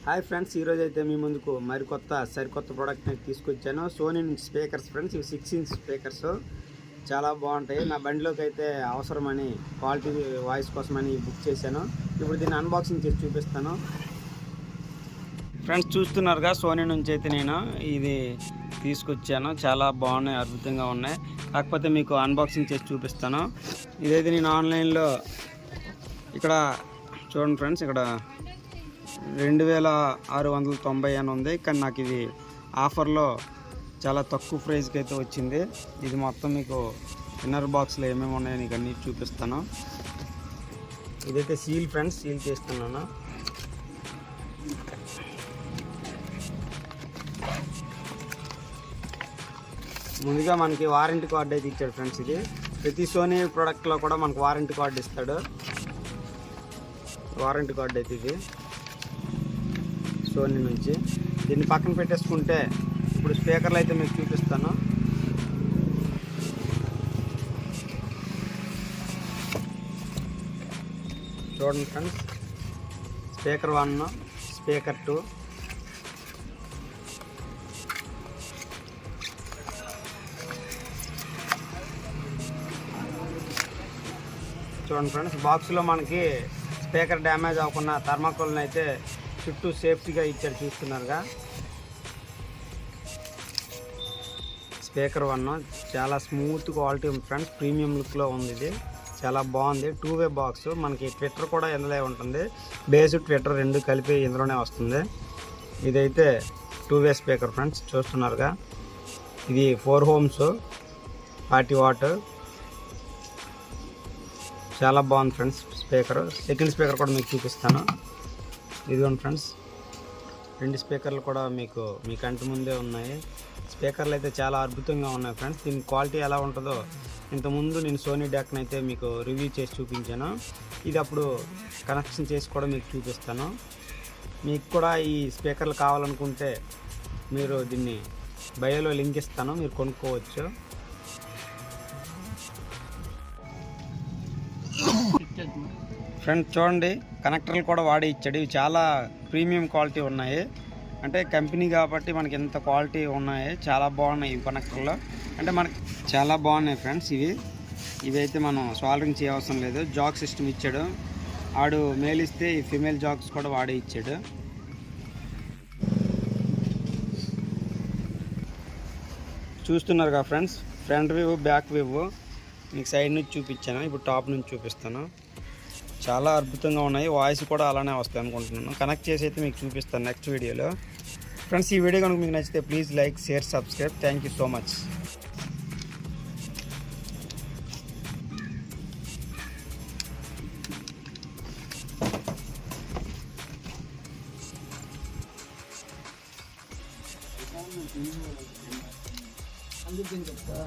Hi friends, ఈరోజు అయితే మీ ముందుకు సరికొత్త ప్రోడక్ట్ని తీసుకొచ్చాను. సోనీ నుంచి స్పీకర్స్ ఫ్రెండ్స్. ఇవి 6 ఇంచ్ స్పీకర్స్ చాలా బాగుంటాయి. నా బండిలోకి అయితే అవసరమని క్వాలిటీ వాయిస్ కోసమని బుక్ చేశాను. ఇప్పుడు దీన్ని అన్బాక్సింగ్ చేసి చూపిస్తాను. ఫ్రెండ్స్ చూస్తున్నారుగా, సోనీ నుంచి అయితే నేను ఇది తీసుకొచ్చాను. చాలా బాగున్నాయి, అద్భుతంగా ఉన్నాయి. కాకపోతే మీకు అన్బాక్సింగ్ చేసి చూపిస్తాను. ఇదైతే నేను ఆన్లైన్లో ఇక్కడ చూడండి ఫ్రెండ్స్, ఇక్కడ 2690 అని ఉంది. కానీ నాకు ఇది ఆఫర్లో చాలా తక్కువ ప్రైస్కి అయితే వచ్చింది. ఇది మొత్తం మీకు ఇన్నర్ బాక్స్లో ఏమేమి ఉన్నాయో నీకు అన్నీ చూపిస్తాను. ఇదైతే సీల్ ఫ్రెండ్స్, సీల్ చేస్తున్నాను. ముందుగా మనకి వారంటీ కార్డు అయితే ఇచ్చాడు ఫ్రెండ్స్. ఇది ప్రతి సోనీ ప్రోడక్ట్లో కూడా మనకు వారంటీ కార్డు ఇస్తాడు. వారంటీ కార్డు అయితే ఇది సోనీ నుంచి. దీన్ని పక్కన పెట్టేసుకుంటే ఇప్పుడు స్పీకర్లు అయితే మీకు చూపిస్తాను. చూడండి ఫ్రెండ్స్, స్పీకర్ 1, స్పీకర్ 2. చూడండి ఫ్రెండ్స్, బాక్స్లో మనకి స్పీకర్ డ్యామేజ్ అవ్వకుండా థర్మాకోల్ని అయితే చుట్టూ సేఫ్టీగా ఇచ్చాడు. చూస్తున్నారుగా, స్పీకర్ 1 చాలా స్మూత్ క్వాలిటీ ఉంది ఫ్రెండ్స్. ప్రీమియం లుక్లో ఉంది. ఇది చాలా బాగుంది. 2-వే బాక్స్. మనకి ట్విట్టర్ కూడా ఇందులో ఉంటుంది. బేస్ ట్విట్టర్ రెండు కలిపి ఇందులోనే వస్తుంది. ఇదైతే 2-వే స్పీకర్ ఫ్రెండ్స్. చూస్తున్నారుగా, ఇది 4 ohms 40 watt. చాలా బాగుంది ఫ్రెండ్స్ స్పీకర్. సెకండ్ స్పీకర్ కూడా మీకు చూపిస్తాను. ఇదిగోండి ఫ్రెండ్స్, 2 స్పీకర్లు కూడా మీ కంటి ముందే ఉన్నాయి. స్పీకర్లు అయితే చాలా అద్భుతంగా ఉన్నాయి ఫ్రెండ్స్. దీని క్వాలిటీ ఎలా ఉంటుందో ఇంతకుముందు నేను సోనీ డాక్ని అయితే మీకు రివ్యూ చేసి చూపించాను. ఇది అప్పుడు కనెక్షన్ చేసి కూడా మీకు చూపిస్తాను. మీకు కూడా ఈ స్పీకర్లు కావాలనుకుంటే మీరు దీన్ని బయోలో లింక్ ఇస్తాను, మీరు కొనుక్కోవచ్చు. ఫ్రెండ్స్ చూడండి, కనెక్టర్లు కూడా వాడి ఇచ్చాడు. ఇవి చాలా ప్రీమియం క్వాలిటీ ఉన్నాయి. అంటే కంపెనీ కాబట్టి మనకి ఎంత క్వాలిటీ ఉన్నాయి. చాలా బాగున్నాయి ఈ కనెక్టర్లు. అంటే మనకి చాలా బాగున్నాయి ఫ్రెండ్స్. ఇవైతే మనం సాల్డరింగ్ చేయవసరం లేదు. జాక్ సిస్టమ్ ఇచ్చాడు. ఆడు మేల్ ఇస్తే ఈ ఫిమేల్ జాక్స్ కూడా వాడే ఇచ్చాడు. చూస్తున్నారుగా friends, front view, back view మీకు సైడ్ నుంచి చూపించాను. ఇప్పుడు టాప్ నుంచి చూపిస్తాను. చాలా అద్భుతంగా ఉన్నాయి. వాయిస్ కూడా అలానే వస్తాయి అనుకుంటున్నాను. కనెక్ట్ చేసి అయితే మీకు చూపిస్తాను నెక్స్ట్ వీడియోలో. ఫ్రెండ్స్, ఈ వీడియో కనుక మీకు నచ్చితే please like, share, subscribe. Thank you so much. అందుకే చెప్తా.